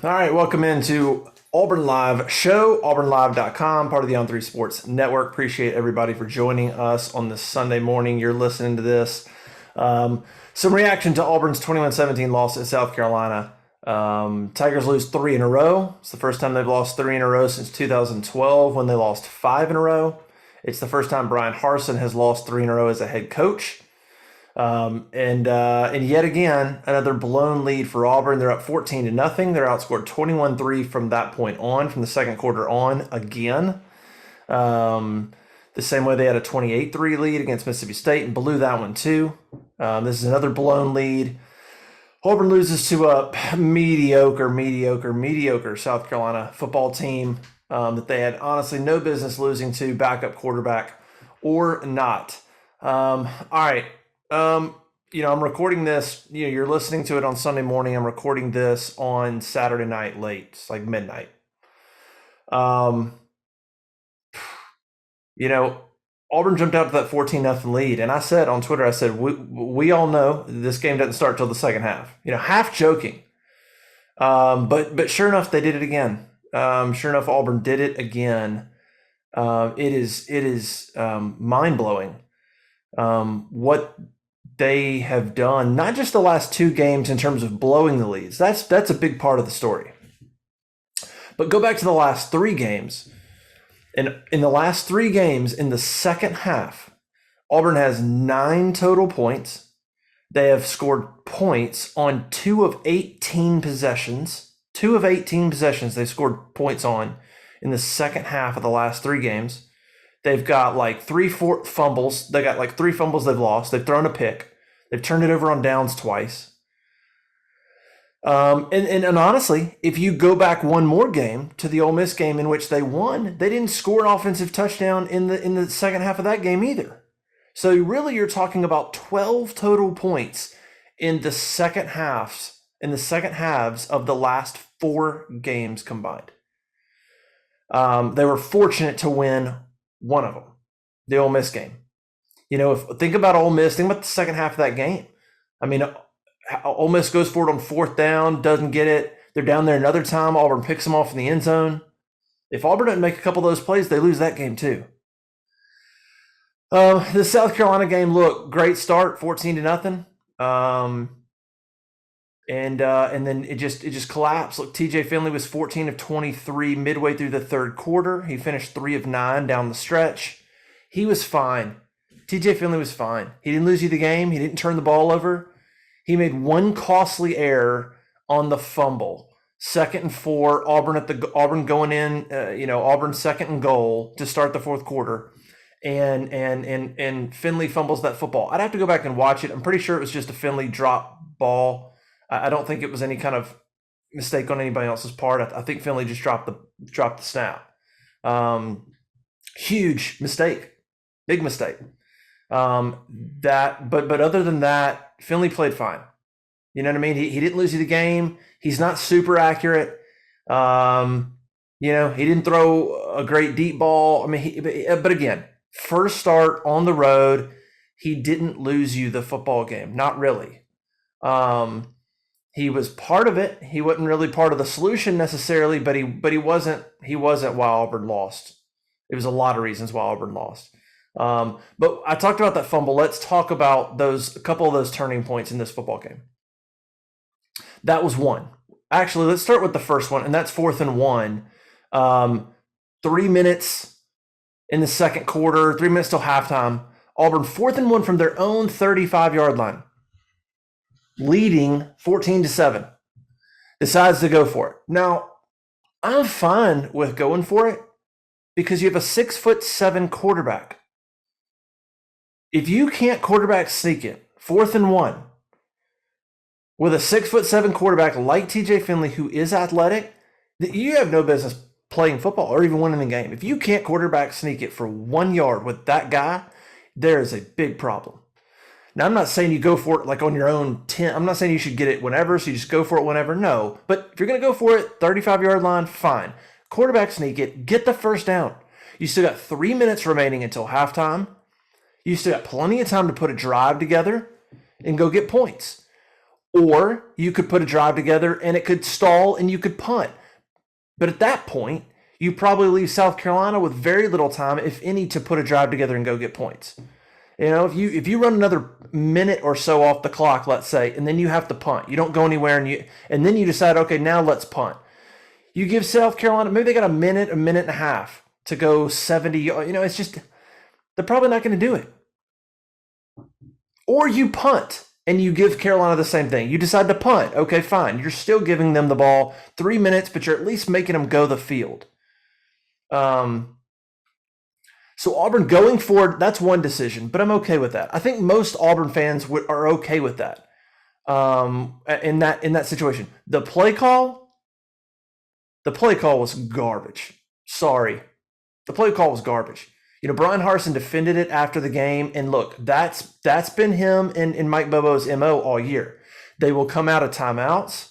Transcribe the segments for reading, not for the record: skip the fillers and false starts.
All right, welcome into Auburn Live Show, auburnlive.com, part of the On3 Sports Network. Appreciate everybody for joining us on this Sunday morning. You're listening to this. Some reaction to Auburn's 21-17 loss at South Carolina. Tigers lose 3 in a row. It's the first time they've lost 3 in a row since 2012 when they lost 5 in a row. It's the first time Brian Harsin has lost 3 in a row as a head coach. And yet again, another blown lead for Auburn. They're up 14-0. They're outscored 21-3 from that point on, from the second quarter on again. The same way they had a 28-3 lead against Mississippi State and blew that one too. This is another blown lead. Auburn loses to a mediocre South Carolina football team that they had honestly no business losing to, backup quarterback or not. All right. I'm recording this, you're listening to it on Sunday morning. I'm recording this on Saturday night late. It's like midnight. Auburn jumped out to that 14-0 lead. And I said on Twitter, we all know this game doesn't start till the second half, half joking. But sure enough, they did it again. Sure enough, Auburn did it again. It is mind blowing. What they have done, not just the last 2 games in terms of blowing the leads. That's a big part of the story. But go back to the last 3 games. And in the last 3 games, in the second half, Auburn has 9 total points. They have scored points on 2 of 18 possessions. 2 of 18 possessions they scored points on in the second half of the last 3 games. They've got like 3-4 fumbles. They got like 3 fumbles they've lost. They've thrown a pick. They've turned it over on downs twice. And honestly, if you go back one more game to the Ole Miss game in which they won, they didn't score an offensive touchdown in the second half of that game either. So really, you're talking about 12 total points in the second halves of the last 4 games combined. They were fortunate to win one of them, the Ole Miss game. Think about Ole Miss. Think about the second half of that game. I mean, Ole Miss goes for it on 4th down, doesn't get it. They're down there another time. Auburn picks them off in the end zone. If Auburn doesn't make a couple of those plays, they lose that game too. The South Carolina game, look, great start, 14-0. And then it just collapsed. Look, TJ Finley was 14 of 23 midway through the third quarter. He finished 3 of 9 down the stretch. He was fine. TJ Finley was fine. He didn't lose you the game. He didn't turn the ball over. He made one costly error on the fumble. 2nd and 4, Auburn going in, Auburn 2nd and goal to start the fourth quarter. And Finley fumbles that football. I'd have to go back and watch it. I'm pretty sure it was just a Finley drop ball. I don't think it was any kind of mistake on anybody else's part. I think Finley just dropped the snap. Huge mistake, big mistake. But other than that, Finley played fine. You know what I mean? He didn't lose you the game. He's not super accurate. He didn't throw a great deep ball. I mean, but again, first start on the road, he didn't lose you the football game. Not really. He was part of it. He wasn't really part of the solution necessarily, but he wasn't why Auburn lost. It was a lot of reasons why Auburn lost. But I talked about that fumble. Let's talk about a couple of those turning points in this football game. That was one. Actually, let's start with the first one, and that's 4th and 1. 3 minutes in the second quarter, 3 minutes till halftime. Auburn 4th and 1 from their own 35-yard line, leading 14-7. Decides to go for it. Now, I'm fine with going for it because you have a 6'7" quarterback. If you can't quarterback sneak it, 4th and 1, with a 6'7" quarterback like TJ Finley, who is athletic, you have no business playing football or even winning the game. If you can't quarterback sneak it for 1 yard with that guy, there is a big problem. Now, I'm not saying you go for it like on your own 10. I'm not saying you should get it whenever, so you just go for it whenever. No. But if you're going to go for it, 35-yard line, fine. Quarterback sneak it, get the first down. You still got 3 minutes remaining until halftime. You still got plenty of time to put a drive together and go get points. Or you could put a drive together and it could stall and you could punt. But at that point, you probably leave South Carolina with very little time, if any, to put a drive together and go get points. If you run another minute or so off the clock, let's say, and then you have to punt, you don't go anywhere, and then you decide, okay, now let's punt. You give South Carolina, maybe they got a minute and a half to go 70. It's just, they're probably not going to do it. Or you punt and you give Carolina the same thing. You decide to punt. Okay, fine. You're still giving them the ball 3 minutes, but you're at least making them go the field. So Auburn going forward, that's one decision, but I'm okay with that. I think most Auburn fans are okay with that. In that situation, the play call was garbage. Sorry, the play call was garbage. Brian Harsin defended it after the game, and look, that's been him and Mike Bobo's MO all year. They will come out of timeouts,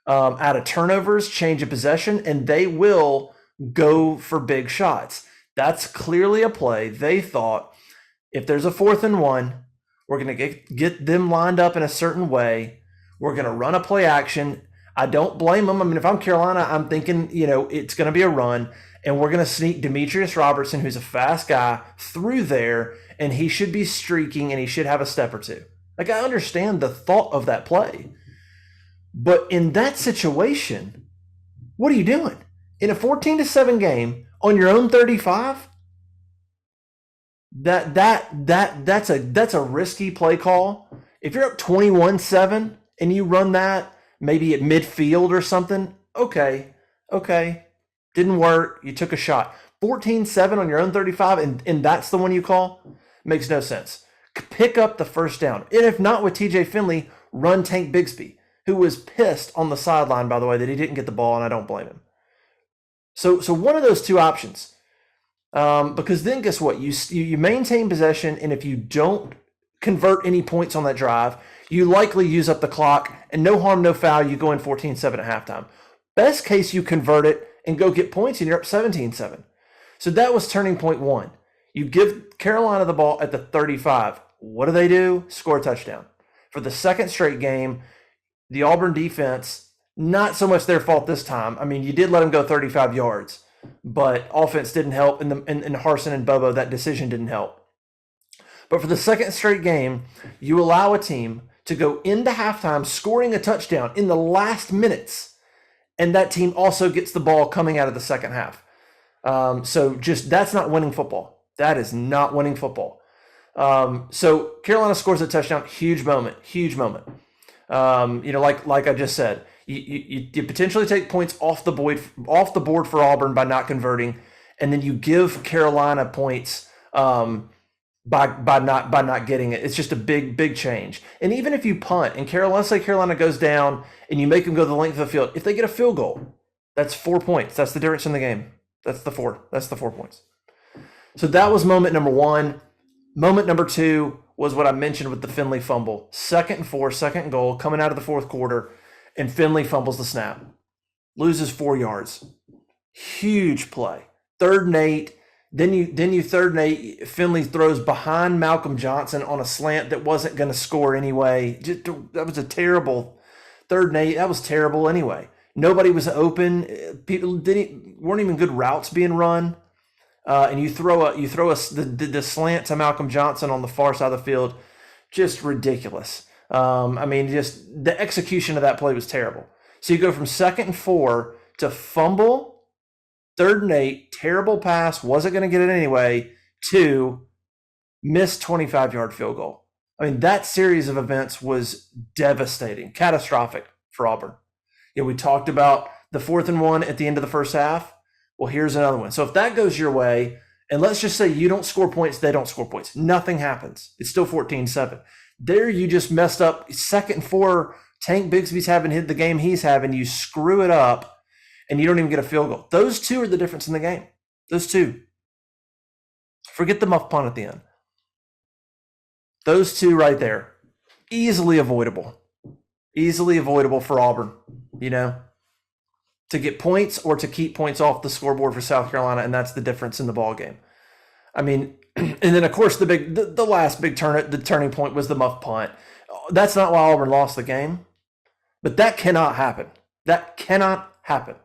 out of turnovers, change of possession, and they will go for big shots. That's clearly a play. They thought, if there's a 4th and 1, we're going to get them lined up in a certain way. We're going to run a play action. I don't blame them. I mean, if I'm Carolina, I'm thinking, it's going to be a run, and we're going to sneak Demetrius Robertson, who's a fast guy, through there, and he should be streaking, and he should have a step or two. Like, I understand the thought of that play. But in that situation, what are you doing? In a 14-7 game, on your own 35, that's a risky play call. If you're up 21-7 and you run that maybe at midfield or something, okay, didn't work. You took a shot. 14-7 on your own 35, and that's the one you call? Makes no sense. Pick up the first down. And if not with TJ Finley, run Tank Bigsby, who was pissed on the sideline, by the way, that he didn't get the ball, and I don't blame him. So one of those two options, because then guess what? You maintain possession, and if you don't convert any points on that drive, you likely use up the clock, and no harm, no foul, you go in 14-7 at halftime. Best case, you convert it and go get points, and you're up 17-7. So that was turning point 1. You give Carolina the ball at the 35. What do? Score a touchdown. For the second straight game, the Auburn defense, not so much their fault this time. I mean, you did let them go 35 yards, but offense didn't help, and Harsin and Bobo, that decision didn't help. But for the second straight game, you allow a team to go into halftime scoring a touchdown in the last minutes, and that team also gets the ball coming out of the second half. So just, that's not winning football. That is not winning football. So Carolina scores a touchdown, huge moment. Like I just said, you potentially take points off the board for Auburn by not converting, and then you give Carolina points by not getting it. It's just a big change. And even if you punt and let's say Carolina goes down and you make them go the length of the field, if they get a field goal, that's 4 points. That's the difference in the game. That's the 4 points. So that was moment number 1. Moment number 2 was what I mentioned with the Finley fumble. 2nd and 4, second and goal, coming out of the fourth quarter, and Finley fumbles the snap. Loses 4 yards. Huge play. 3rd and 8. Then you 3rd and 8. Finley throws behind Malcolm Johnson on a slant that wasn't going to score anyway. That was a terrible 3rd and 8. That was terrible anyway. Nobody was open. People weren't even good routes being run. And you throw the slant to Malcolm Johnson on the far side of the field, just ridiculous. Just the execution of that play was terrible. So you go from 2nd and 4 to fumble, 3rd and 8, terrible pass, wasn't going to get it anyway, to missed 25-yard field goal. That series of events was devastating, catastrophic for Auburn. We talked about the 4th and 1 at the end of the first half. Well, here's another one. So if that goes your way, and let's just say you don't score points, they don't score points, nothing happens. It's still 14-7. There you just messed up. 2nd and 4, Tank Bigsby's having hit the game he's having. You screw it up, and you don't even get a field goal. Those two are the difference in the game. Those two. Forget the muff punt at the end. Those two right there. Easily avoidable. Easily avoidable for Auburn, to get points or to keep points off the scoreboard for South Carolina, and that's the difference in the ball game. And then of course the last big turning point was the muff punt. That's not why Auburn lost the game. But that cannot happen. That cannot happen.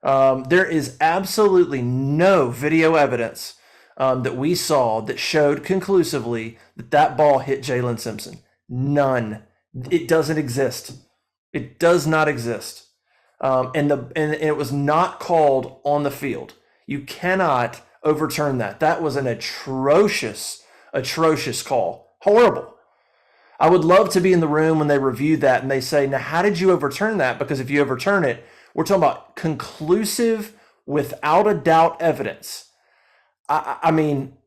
There is absolutely no video evidence that we saw that showed conclusively that that ball hit Jalen Simpson. None. It doesn't exist. It does not exist. And it was not called on the field. You cannot overturn that. That was an atrocious call. Horrible. I would love to be in the room when they review that and they say, now, how did you overturn that? Because if you overturn it, we're talking about conclusive, without a doubt evidence. I mean,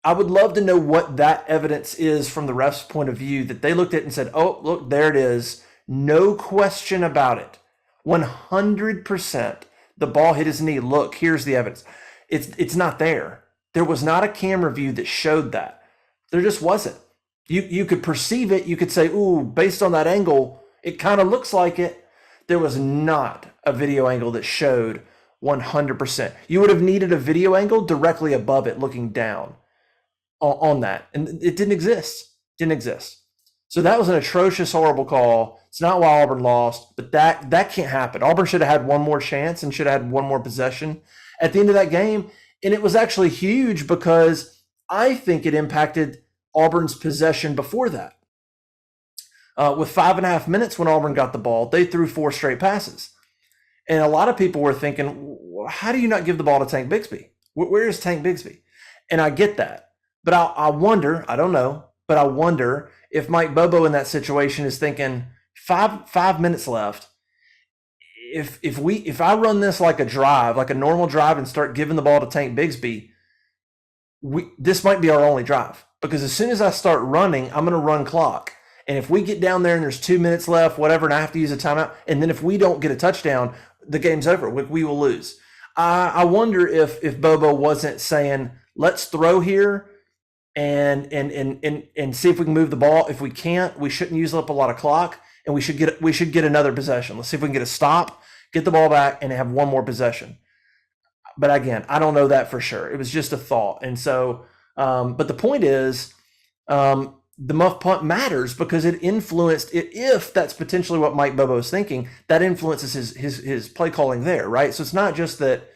I would love to know what that evidence is from the ref's point of view, that they looked at it and said, oh, look, there it is. No question about it. 100%. The ball hit his knee. Look, here's the evidence. It's not there. There was not a camera view that showed that. There just wasn't. You could perceive it. You could say, ooh, based on that angle, it kind of looks like it. There was not a video angle that showed 100%. You would have needed a video angle directly above it looking down on that. And it didn't exist. Didn't exist. So that was an atrocious, horrible call. It's not why Auburn lost, but that can't happen. Auburn should have had one more chance and should have had one more possession at the end of that game. And it was actually huge because I think it impacted Auburn's possession before that. With 5.5 minutes when Auburn got the ball, they threw 4 straight passes. And a lot of people were thinking, how do you not give the ball to Tank Bigsby? Where is Tank Bigsby? And I get that. But I wonder, I don't know, but I wonder if Mike Bobo in that situation is thinking, 5 minutes left. If I run this like a drive, like a normal drive, and start giving the ball to Tank Bigsby, this might be our only drive. Because as soon as I start running, I'm going to run clock. And if we get down there and there's 2 minutes left, whatever, and I have to use a timeout, and then if we don't get a touchdown, the game's over. We will lose. I wonder if Bobo wasn't saying, let's throw here and see if we can move the ball. If we can't, we shouldn't use up a lot of clock, and we should get another possession. Let's see if we can get a stop, get the ball back, and have one more possession. But again, I don't know that for sure. It was just a thought. And so, but the point is, the muff punt matters because it influenced it. If that's potentially what Mike Bobo is thinking, that influences his play calling there, right? So it's not just that,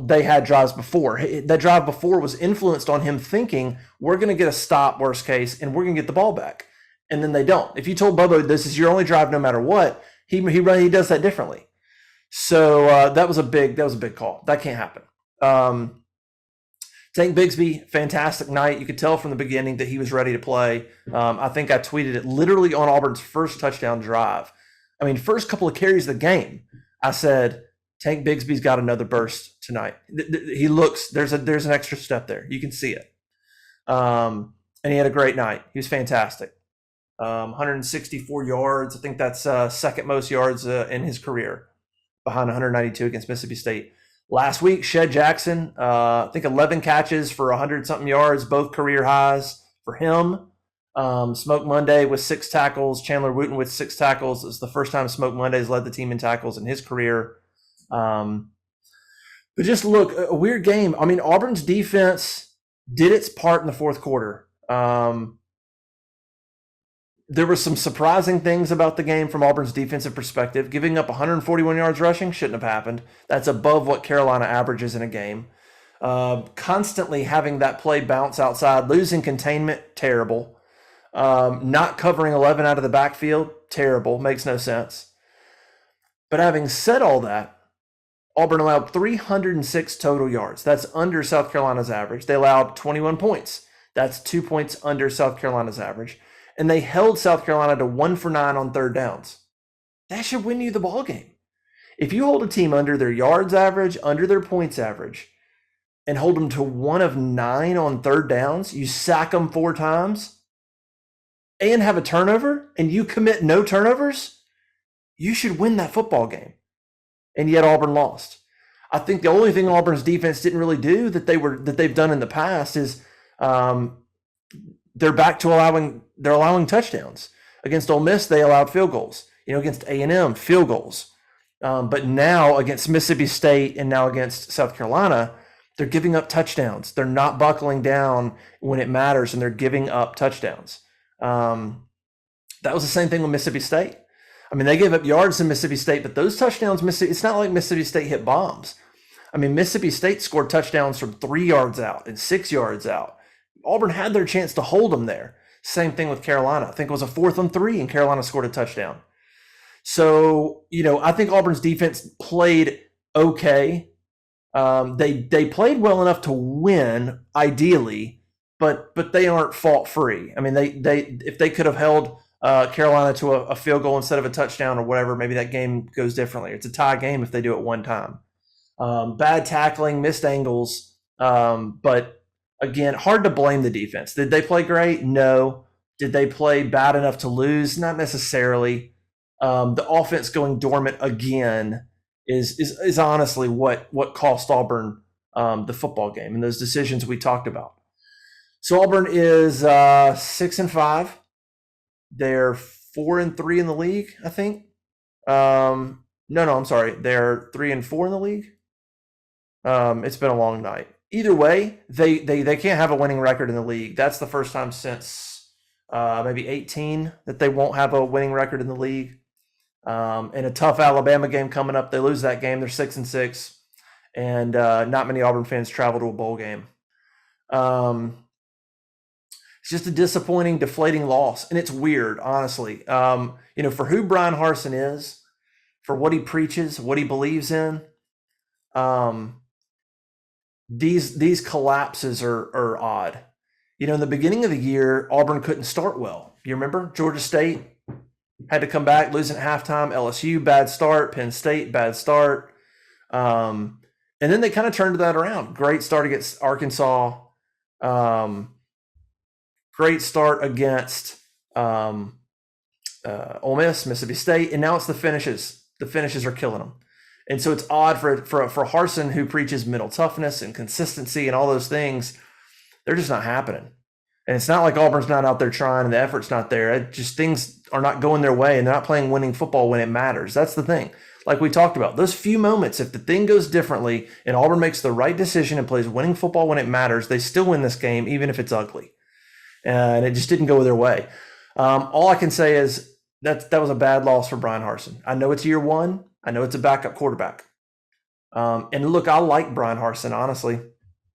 they had drives before. That drive before was influenced on him thinking, we're going to get a stop, worst case, and we're going to get the ball back. And then they don't. If you told Bobo this is your only drive no matter what, he does that differently. So that was a big call. That can't happen. Tank Bigsby, fantastic night. You could tell from the beginning that he was ready to play. I think I tweeted it literally on Auburn's first touchdown drive. I mean, first couple of carries of the game, I said, Tank Bigsby's got another burst tonight. He looks, there's an extra step there. You can see it. And he had a great night. He was fantastic. 164 yards. I think that's second most yards in his career, behind 192 against Mississippi State. Last week, Shed Jackson, I think 11 catches for 100-something yards, both career highs for him. Smoke Monday with 6 tackles. Chandler Wooten with 6 tackles. It's the first time Smoke Monday's led the team in tackles in his career. But just look, a weird game. I mean, Auburn's defense did its part in the fourth quarter. There were some surprising things about the game from Auburn's defensive perspective. Giving up 141 yards rushing shouldn't have happened. That's above what Carolina averages in a game. Constantly having that play bounce outside, losing containment, terrible. Not covering 11 out of the backfield, terrible, makes no sense. But having said all that, Auburn allowed 306 total yards. That's under South Carolina's average. They allowed 21 points. That's 2 points under South Carolina's average. And they held South Carolina to 1 for 9 on third downs. That should win you the ball game. If you hold a team under their yards average, under their points average, and hold them to 1 of 9 on third downs, you sack them 4 times, and have a turnover, and you commit no turnovers, you should win that football game. And yet Auburn lost. I think the only thing Auburn's defense didn't really do that they've done in the past is they're back to allowing touchdowns. Against Ole Miss, they allowed field goals. Against A&M, field goals. But now against Mississippi State and now against South Carolina, they're giving up touchdowns. They're not buckling down when it matters, and they're giving up touchdowns. That was the same thing with Mississippi State. I mean, they gave up yards to Mississippi State, but those touchdowns, it's not like Mississippi State hit bombs. I mean, Mississippi State scored touchdowns from 3 yards out and 6 yards out. Auburn had their chance to hold them there. Same thing with Carolina. I think it was a 4th and 3, and Carolina scored a touchdown. So, I think Auburn's defense played okay. They played well enough to win, ideally, but they aren't fault free. I mean, they if they could have held Carolina to a field goal instead of a touchdown or whatever, maybe that game goes differently. It's a tie game if they do it one time. Bad tackling, missed angles, but again, hard to blame the defense. Did they play great? No. Did they play bad enough to lose? Not necessarily. The offense going dormant again is honestly what cost Auburn the football game and those decisions we talked about. So Auburn is 6-5. They're 4-3 in the league, I think. No, I'm sorry. They're 3-4 in the league. It's been a long night. Either way, they can't have a winning record in the league. That's the first time since maybe 18 that they won't have a winning record in the league. In a tough Alabama game coming up, they lose that game. They're 6-6, and not many Auburn fans travel to a bowl game. It's just a disappointing, deflating loss, and it's weird, honestly. For who Brian Harsin is, for what he preaches, what he believes in, these collapses are odd. In the beginning of the year, Auburn couldn't start well. You remember? Georgia State had to come back, losing at halftime. LSU, bad start. Penn State, bad start. And then they kind of turned that around. Great start against Arkansas. Great start against Ole Miss, Mississippi State. And now it's the finishes. The finishes are killing them. And so it's odd for Harsin, who preaches mental toughness and consistency and all those things. They're just not happening. And it's not like Auburn's not out there trying and the effort's not there. Just things are not going their way, and they're not playing winning football when it matters. That's the thing. Like we talked about, those few moments, if the thing goes differently and Auburn makes the right decision and plays winning football when it matters, they still win this game, even if it's ugly. And it just didn't go their way. All I can say is that was a bad loss for Brian Harsin. I know it's year one. I know it's a backup quarterback. And look, I like Brian Harsin, honestly.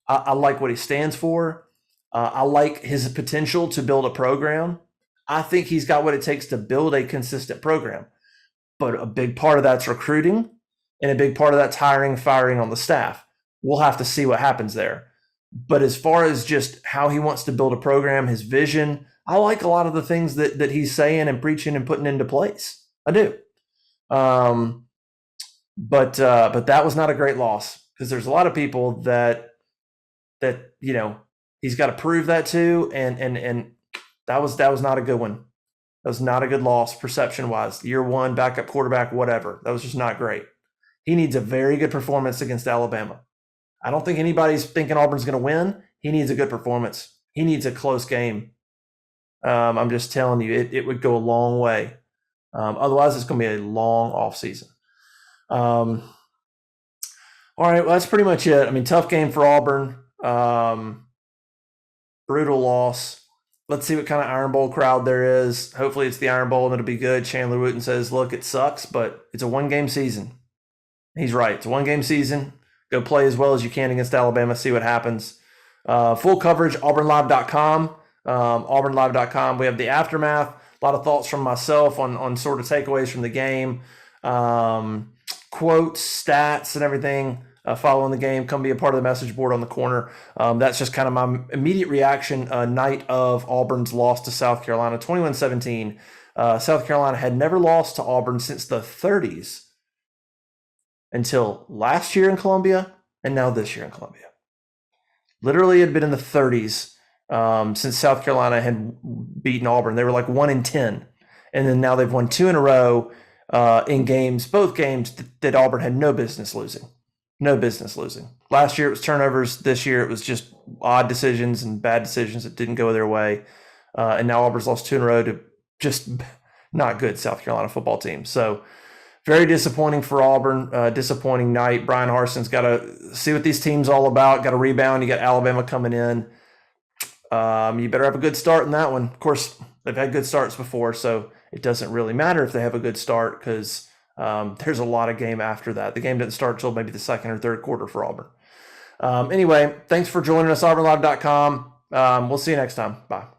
I like what he stands for. I like his potential to build a program. I think he's got what it takes to build a consistent program. But a big part of that's recruiting, and a big part of that's hiring, firing on the staff. We'll have to see what happens there. But as far as just how he wants to build a program, his vision, I like a lot of the things that he's saying and preaching and putting into place. I do. But that was not a great loss, because there's a lot of people that he's got to prove that to, and that was not a good one. That was not a good loss perception wise. Year one, backup quarterback, whatever. That was just not great. He needs a very good performance against Alabama. I don't think anybody's thinking Auburn's going to win. He needs a good performance. He needs a close game. I'm just telling you, it would go a long way. Otherwise, it's going to be a long offseason. All right, well, that's pretty much it. I mean, tough game for Auburn. Brutal loss. Let's see what kind of Iron Bowl crowd there is. Hopefully it's the Iron Bowl and it'll be good. Chandler Wooten says, look, it sucks, but it's a one-game season. He's right. It's a one-game season. Go play as well as you can against Alabama. See what happens. Full coverage, auburnlive.com. auburnlive.com. We have the aftermath. A lot of thoughts from myself on sort of takeaways from the game. Quotes, stats, and everything. Following the game, come be a part of the message board on the corner. That's just kind of my immediate reaction night of Auburn's loss to South Carolina, 21-17. South Carolina had never lost to Auburn since the 30s until last year in Columbia and now this year in Columbia. Literally had been in the 30s since South Carolina had beaten Auburn. They were like 1-10. And then now they've won 2 in a row in games, both games that Auburn had no business losing. No business losing. Last year it was turnovers. This year it was just odd decisions and bad decisions that didn't go their way. And now Auburn's lost 2 in a row to just not good South Carolina football team. So very disappointing for Auburn. Disappointing night. Brian Harsin's got to see what these teams all about. Got to rebound. You got Alabama coming in. You better have a good start in that one. Of course, they've had good starts before, so it doesn't really matter if they have a good start because there's a lot of game after that. The game didn't start until maybe the second or third quarter for Auburn. Anyway, thanks for joining us, auburnlive.com. We'll see you next time. Bye.